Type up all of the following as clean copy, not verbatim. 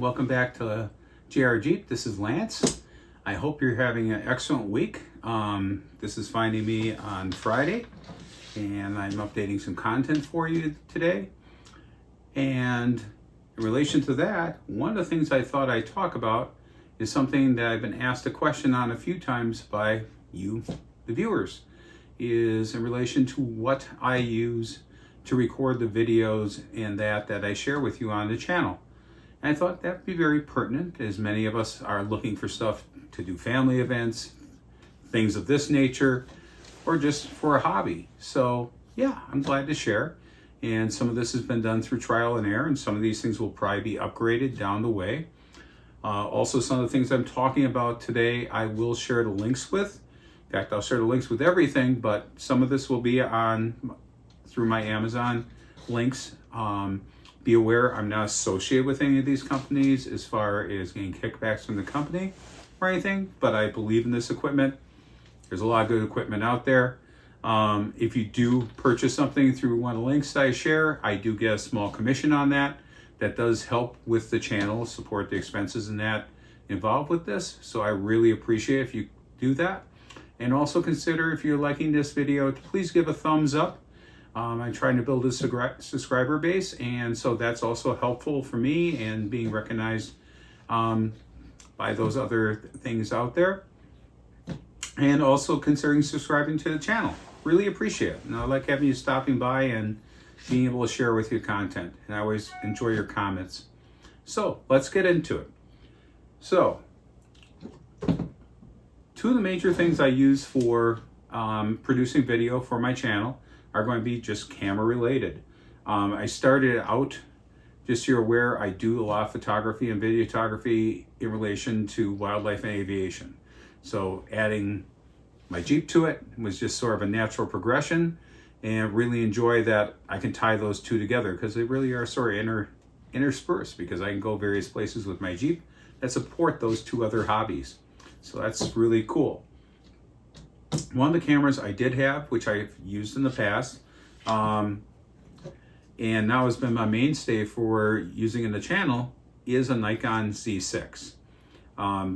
welcome back to JR Jeep. This is Lance. I hope you're having an excellent week. This is finding me on Friday, and I'm updating some content for you today. And in relation to that, one of the things I thought I'd talk about is something that I've been asked a question on a few times by you, the viewers, is in relation to what I use to record the videos and that I share with you on the channel. And I thought that'd be very pertinent, as many of us are looking for stuff to do, family events, things of this nature, or just for a hobby. So yeah, I'm glad to share. And some of this has been done through trial and error, and some of these things will probably be upgraded down the way. Also, some of the things I'm talking about today, I will share the links with. In fact, I'll share the links with everything, but some of this will be on through my Amazon links. Be aware, I'm not associated with any of these companies as far as getting kickbacks from the company or anything, but I believe in this equipment. There's a lot of good equipment out there. If you do purchase something through one of the links that I share, I do get a small commission on that. That does help with the channel, support the expenses and that involved with this. So I really appreciate if you do that. And also consider, if you're liking this video, to please give a thumbs up. I'm trying to build a subscriber base, and so that's also helpful for me and being recognized by those other things out there. And also considering subscribing to the channel. Really appreciate it. And I like having you stopping by and being able to share with you content. And I always enjoy your comments. So let's get into it. So, two of the major things I use for producing video for my channel are going to be just camera related. I started out, just so you're aware, I do a lot of photography and videography in relation to wildlife and aviation. So adding my Jeep to it was just sort of a natural progression, and really enjoy that I can tie those two together because they really are sort of interspersed, because I can go various places with my Jeep that support those two other hobbies. So that's really cool. One of the cameras I did have, which I've used in the past, and now has been my mainstay for using in the channel, is a Nikon Z6.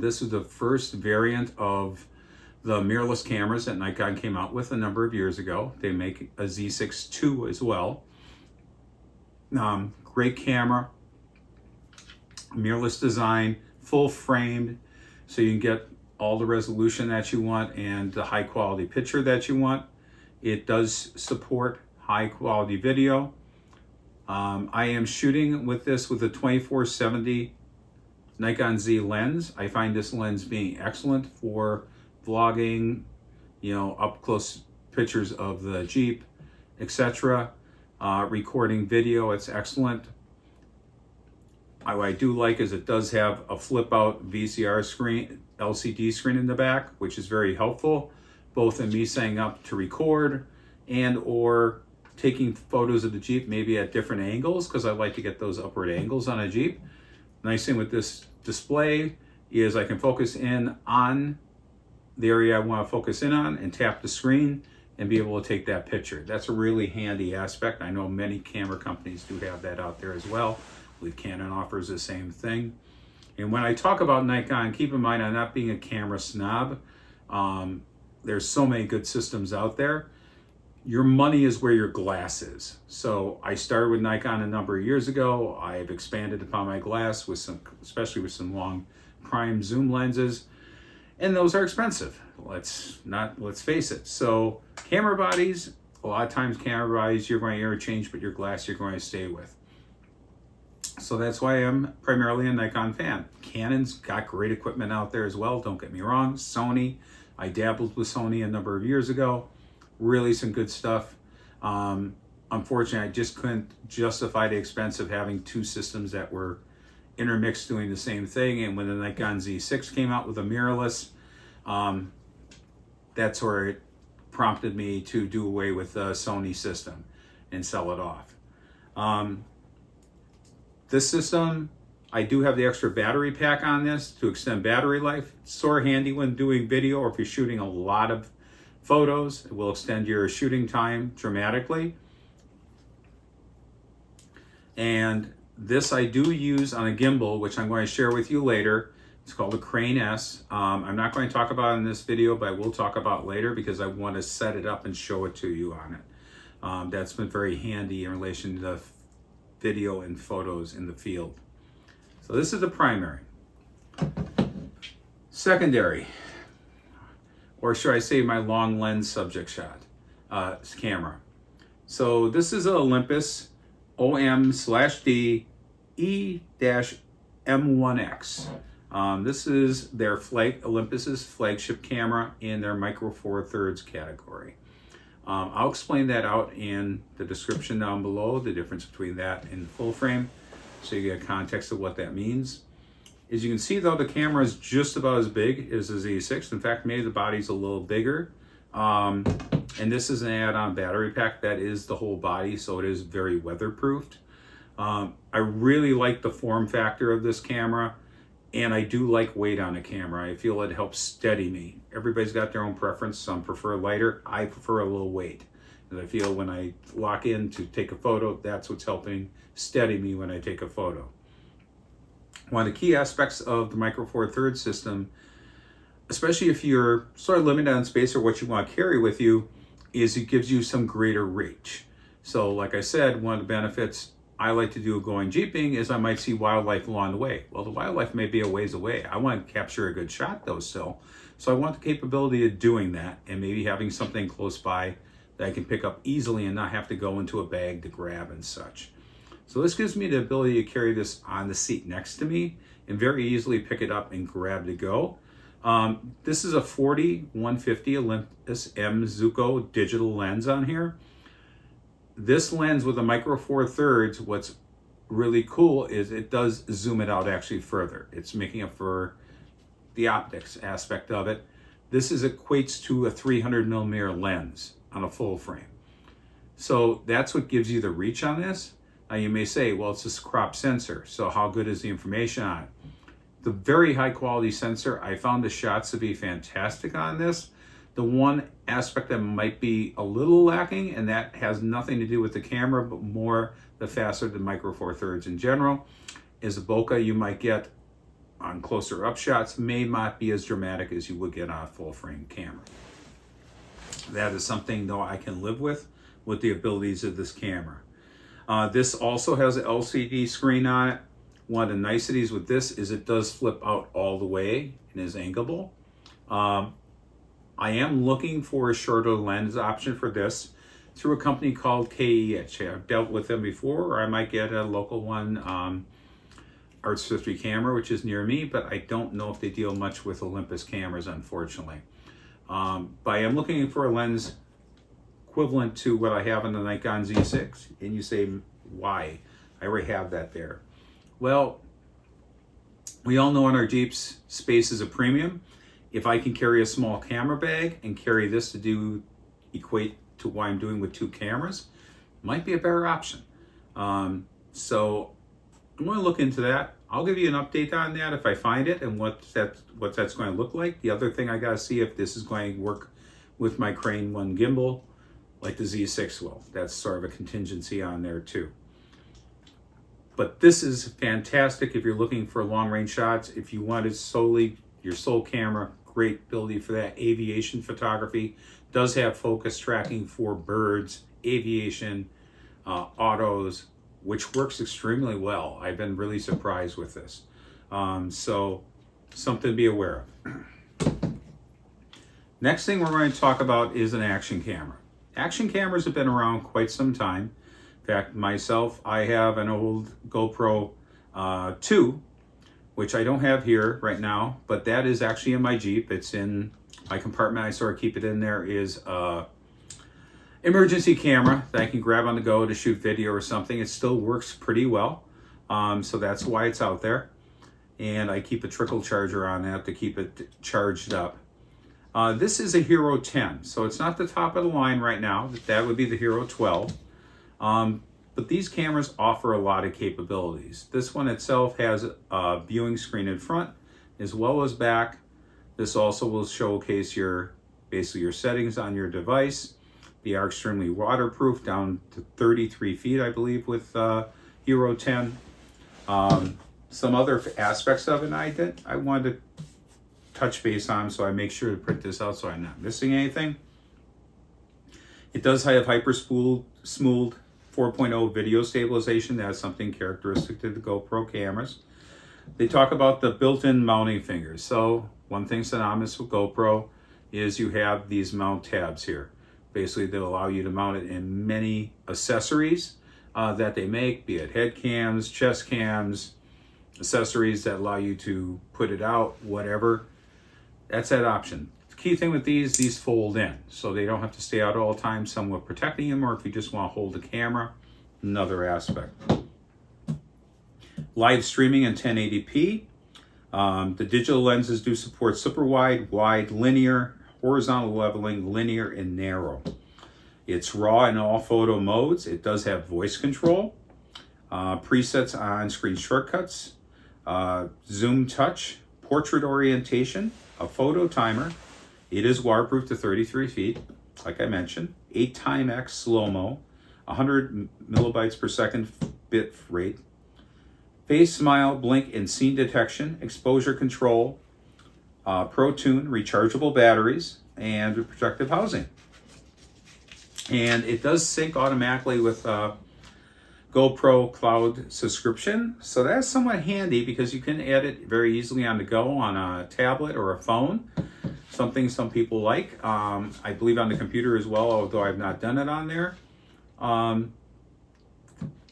This is the first variant of the mirrorless cameras that Nikon came out with a number of years ago. They make a Z6 II as well. Great camera, mirrorless design, full framed, so you can get all the resolution that you want and the high quality picture that you want. It does support high quality video. I am shooting with this with a 24-70 Nikon Z lens. I find this lens being excellent for vlogging, up close pictures of the Jeep, etc. Recording video, it's excellent. What I do like is it does have a flip out VCR screen, LCD screen in the back, which is very helpful, both in me setting up to record and or taking photos of the Jeep maybe at different angles, because I like to get those upward angles on a Jeep. Nice thing with this display is I can focus in on the area I want to focus in on and tap the screen and be able to take that picture. That's a really handy aspect. I know many camera companies do have that out there as well. I believe Canon offers the same thing. And when I talk about Nikon, keep in mind I'm not being a camera snob. There's so many good systems out there. Your money is where your glass is. So I started with Nikon a number of years ago. I've expanded upon my glass with especially with some long prime zoom lenses, and those are expensive. Let's face it. So camera bodies, a lot of times camera bodies you're going to interchange, but your glass you're going to stay with. So that's why I'm primarily a Nikon fan. Canon's got great equipment out there as well, don't get me wrong. Sony, I dabbled with Sony a number of years ago. Really some good stuff. Unfortunately, I just couldn't justify the expense of having two systems that were intermixed doing the same thing. And when the Nikon Z6 came out with a mirrorless, that's where it prompted me to do away with the Sony system and sell it off. This system, I do have the extra battery pack on this to extend battery life. It's sort of handy when doing video, or if you're shooting a lot of photos. It will extend your shooting time dramatically. And This I do use on a gimbal, which I'm going to share with you later. It's called the Crane S. I'm not going to talk about it in this video, but I will talk about it later because I want to set it up and show it to you on it. That's been very handy in relation to the video and photos in the field. So this is the primary. Secondary, or should I say my long lens subject shot camera. So this is an Olympus OM/D E-M1X. This is their Olympus's flagship camera in their Micro Four Thirds category. I'll explain that out in the description down below, the difference between that and the full frame, so you get a context of what that means. As you can see though, the camera is just about as big as the Z6. In fact, maybe the body's a little bigger. And this is an add-on battery pack that is the whole body, so it is very weatherproofed. I really like the form factor of this camera, and I do like weight on a camera. I feel it helps steady me. Everybody's got their own preference. Some prefer lighter. I prefer a little weight. And I feel when I lock in to take a photo, that's what's helping steady me when I take a photo. One of the key aspects of the Micro Four Thirds system, especially if you're sort of limited on space or what you want to carry with you, is it gives you some greater reach. So like I said, one of the benefits I like to do going jeeping is I might see wildlife along the way. Well, the wildlife may be a ways away. I want to capture a good shot though still. So I want the capability of doing that and maybe having something close by that I can pick up easily and not have to go into a bag to grab and such. So this gives me the ability to carry this on the seat next to me and very easily pick it up and grab to go. This is a 40-150 Olympus M Zuiko digital lens on here. This lens with a Micro Four Thirds, what's really cool is it does zoom it out actually further. It's making up for the optics aspect of it. This equates to a 300mm lens on a full frame. So that's what gives you the reach on this. Now you may say, well, it's a crop sensor, so how good is the information on it? The very high quality sensor, I found the shots to be fantastic on this. The one aspect that might be a little lacking, and that has nothing to do with the camera, but more the faster the Micro Four Thirds in general, is the bokeh you might get on closer up shots may not be as dramatic as you would get on a full frame camera. That is something though I can live with the abilities of this camera. This also has an LCD screen on it. One of the niceties with this is it does flip out all the way and is angleable. I am looking for a shorter lens option for this through a company called KEH. I've dealt with them before, or I might get a local one, Arts 50 camera, which is near me, but I don't know if they deal much with Olympus cameras, unfortunately. But I am looking for a lens equivalent to what I have on the Nikon Z6. And you say, why? I already have that there. Well, we all know in our Jeeps, space is a premium. If I can carry a small camera bag and carry this to equate to what I'm doing with two cameras, might be a better option. So I'm going to look into that. I'll give you an update on that if I find it and what that's going to look like. The other thing I got to see if this is going to work with my Crane 1 gimbal like the Z6 will. That's sort of a contingency on there too. But this is fantastic if you're looking for long range shots. If you wanted solely your sole camera, great ability for that. Aviation photography does have focus tracking for birds, aviation, autos, which works extremely well. I've been really surprised with this. So something to be aware of. Next thing we're going to talk about is an action camera. Action cameras have been around quite some time. In fact, myself, I have an old GoPro 2, which I don't have here right now, but that is actually in my Jeep. It's in my compartment. I sort of keep it in there. Is emergency camera that I can grab on the go to shoot video or something. It still works pretty well, so that's why it's out there. And I keep a trickle charger on that to keep it charged up. This is a Hero 10, so it's not the top of the line right now. That would be the Hero 12. But these cameras offer a lot of capabilities. This one itself has a viewing screen in front as well as back. This also will showcase basically your settings on your device. They are extremely waterproof, down to 33 feet, I believe, with Hero 10. Some other aspects of it I wanted to touch base on, so I make sure to print this out so I'm not missing anything. It does have hyper smooth 4.0 video stabilization. That's something characteristic to the GoPro cameras. They talk about the built-in mounting fingers. So one thing synonymous with GoPro is you have these mount tabs here. Basically, they'll allow you to mount it in many accessories that they make, be it head cams, chest cams, accessories that allow you to put it out, whatever. That's that option. The key thing with these fold in, so they don't have to stay out all the time, somewhat protecting them, or if you just want to hold the camera, another aspect. Live streaming in 1080p. The digital lenses do support super wide, wide, linear, horizontal leveling, linear, and narrow. It's raw in all photo modes. It does have voice control, presets on screen shortcuts, zoom touch, portrait orientation, a photo timer. It is waterproof to 33 feet, like I mentioned, 8x slow-mo, 100 millibytes per second bit rate, face, smile, blink, and scene detection, exposure control, Pro Tune, rechargeable batteries, and protective housing. And it does sync automatically with GoPro Cloud subscription. So that's somewhat handy because you can add it very easily on the go on a tablet or a phone. Something some people like. I believe on the computer as well, although I've not done it on there.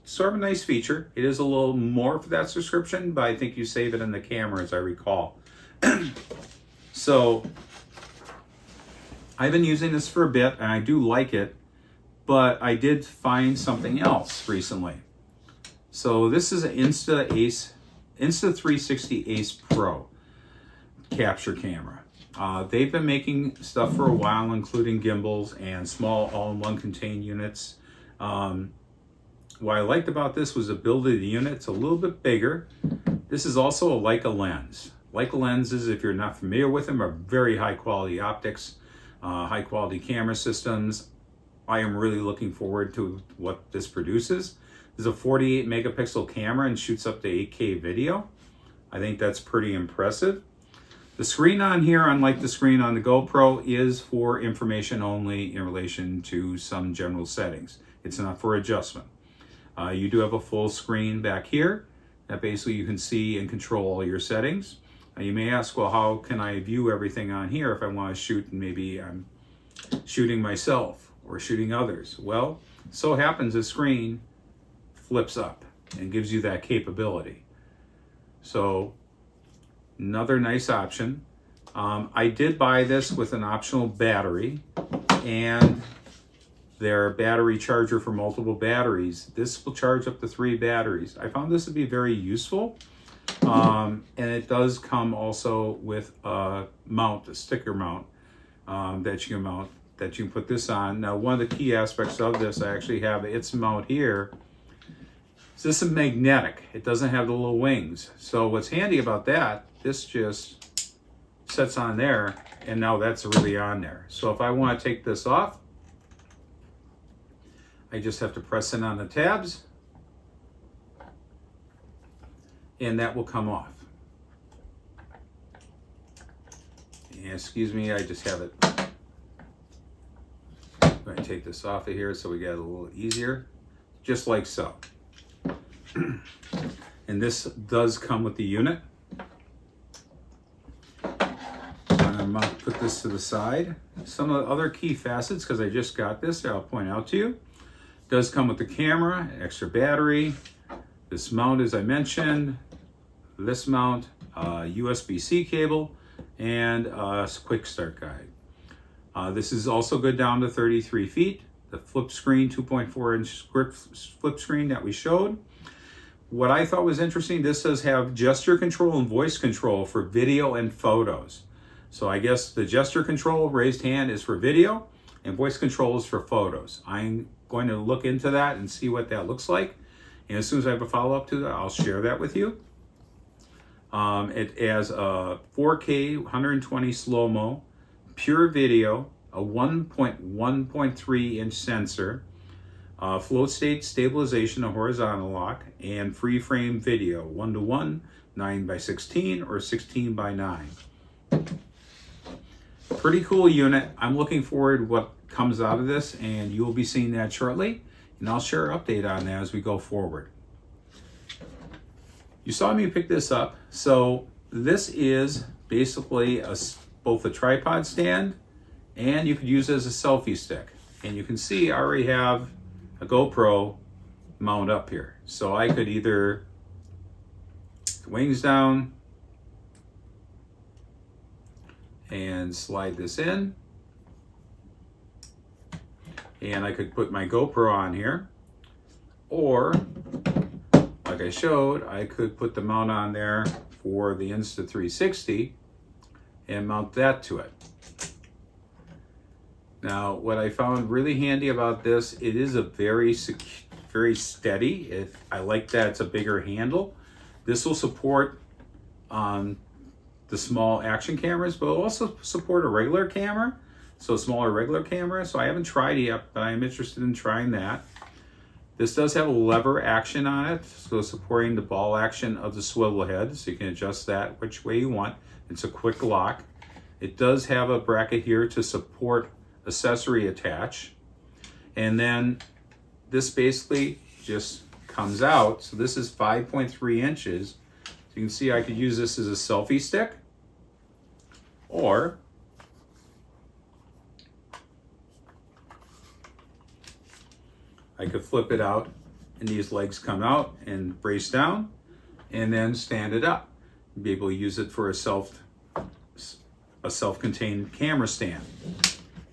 Sort of a nice feature. It is a little more for that subscription, but I think you save it in the camera, as I recall. So I've been using this for a bit and I do like it, but I did find something else recently. So this is an Insta360 Ace Pro capture camera. They've been making stuff for a while, including gimbals and small all-in-one contained units. What I liked about this was the build of the unit. It's a little bit bigger. This is also a Leica lens. Leica lenses, if you're not familiar with them, are very high quality optics, high quality camera systems. I am really looking forward to what this produces. This is a 48 megapixel camera and shoots up to 8K video. I think that's pretty impressive. The screen on here, unlike the screen on the GoPro, is for information only in relation to some general settings. It's not for adjustment. You do have a full screen back here that basically you can see and control all your settings. You may ask, well, how can I view everything on here if I want to shoot and maybe I'm shooting myself or shooting others? Well, so happens the screen flips up and gives you that capability. So another nice option. I did buy this with an optional battery and their battery charger for multiple batteries. This will charge up to 3 batteries. I found this to be very useful. And it does come also with a mount, a sticker mount that you can put this on. Now, one of the key aspects of this, I actually have its mount here. So this is magnetic. It doesn't have the little wings. So what's handy about that, this just sets on there, and now that's really on there. So if I want to take this off, I just have to press in on the tabs, and that will come off. And excuse me, I just have it. I'm going to take this off of here so we get it a little easier, just like so. And this does come with the unit. I'm going to put this to the side. Some of the other key facets, because I just got this, I'll point out to you. Does come with the camera, extra battery, this mount as I mentioned, this mount, USB-C cable, and a quick start guide. This is also good down to 33 feet. The flip screen, 2.4-inch flip screen that we showed. What I thought was interesting, this does have gesture control and voice control for video and photos. So I guess the gesture control, raised hand, is for video, and voice control is for photos. I'm going to look into that and see what that looks like. And as soon as I have a follow-up to that, I'll share that with you. It has a 4K 120 slow-mo, pure video, a 1.3 inch sensor, float state stabilization, a horizontal lock, and free frame video, 1:1, 9:16, or 16:9. Pretty cool unit. I'm looking forward to what comes out of this, and you will be seeing that shortly, and I'll share an update on that as we go forward. You saw me pick this up. So this is basically both a tripod stand, and you could use it as a selfie stick. And you can see I already have a GoPro mount up here. So I could either wings down and slide this in, and I could put my GoPro on here, or like I showed, I could put the mount on there for the Insta360 and mount that to it. Now, what I found really handy about this, it is a very steady. I like that it's a bigger handle. This will support the small action cameras, but it'll also support a regular camera, so a smaller regular camera. So I haven't tried it yet, but I'm interested in trying that. This does have a lever action on it, so supporting the ball action of the swivel head, so you can adjust that which way you want. It's a quick lock. It does have a bracket here to support accessory attach, and then this basically just comes out. So this is 5.3 inches. So you can see I could use this as a selfie stick, or I could flip it out and these legs come out and brace down, and then stand it up. Be able to use it for a self-contained camera stand.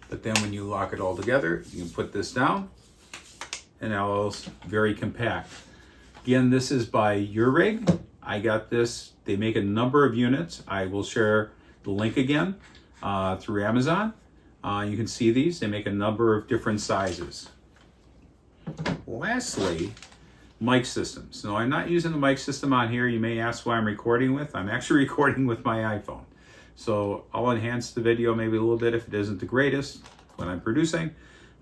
But then when you lock it all together, you can put this down, and now it's very compact. Again, this is by Rig. I got this. They make a number of units. I will share the link again through Amazon. You can see these. They make a number of different sizes. Lastly, mic systems. Now, I'm not using the mic system on here. You may ask why I'm recording with. I'm actually recording with my iPhone. So I'll enhance the video maybe a little bit if it isn't the greatest when I'm producing.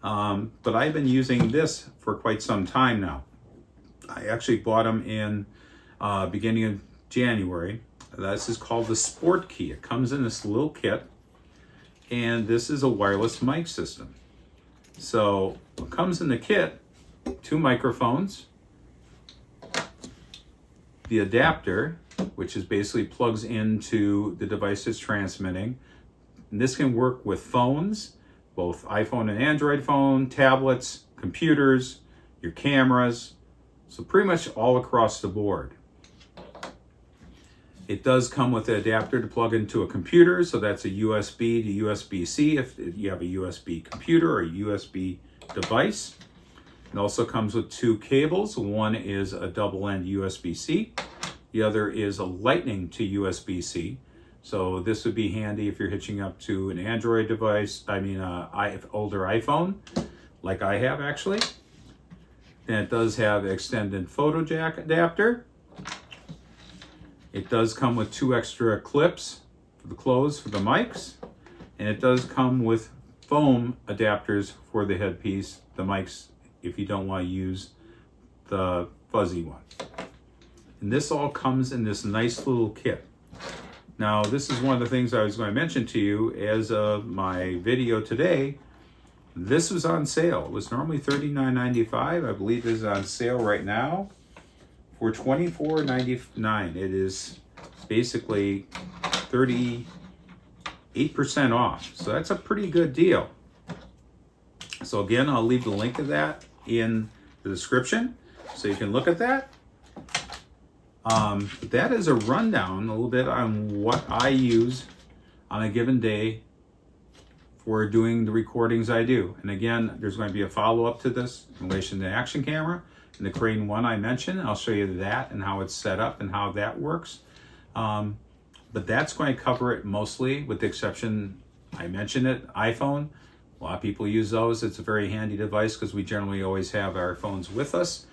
But I've been using this for quite some time now. I actually bought them in beginning of January. This is called the SPORTKEE. It comes in this little kit, and this is a wireless mic system. So what comes in the kit, 2 microphones, the adapter, which is basically plugs into the device it's transmitting. And this can work with phones, both iPhone and Android phone, tablets, computers, your cameras, so pretty much all across the board. It does come with an adapter to plug into a computer, so that's a USB to USB-C if you have a USB computer or a USB device. It also comes with 2 cables. One is a double-end USB-C. The other is a Lightning to USB-C. So this would be handy if you're hitching up to an Android device, older iPhone, like I have actually. Then it does have an extended photo jack adapter. It does come with 2 extra clips for the clothes for the mics. And it does come with foam adapters for the headpiece, the mics, if you don't want to use the fuzzy one. And this all comes in this nice little kit. Now, this is one of the things I was going to mention to you as of my video today. This was on sale. It was normally $39.95. I believe it is on sale right now for $24.99. It is basically 38% off. So that's a pretty good deal. So again, I'll leave the link of that in the description so you can look at that. That is a rundown a little bit on what I use on a given day for doing the recordings I do. And again, there's going to be a follow-up to this in relation to the action camera and the Crane 1 I mentioned. I'll show you that and how it's set up and how that works. But that's going to cover it mostly, with the exception, I mentioned it, iPhone. A lot of people use those. It's a very handy device because we generally always have our phones with us.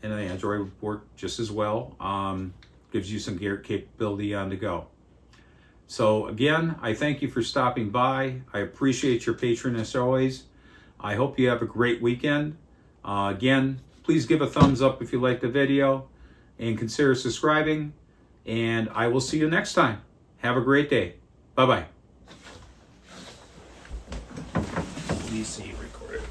And the Android would work just as well. Gives you some gear capability on the go. So again, I thank you for stopping by. I appreciate your patronage as always. I hope you have a great weekend. Again, please give a thumbs up if you like the video and consider subscribing. And I will see you next time. Have a great day. Bye-bye. Please see recorded.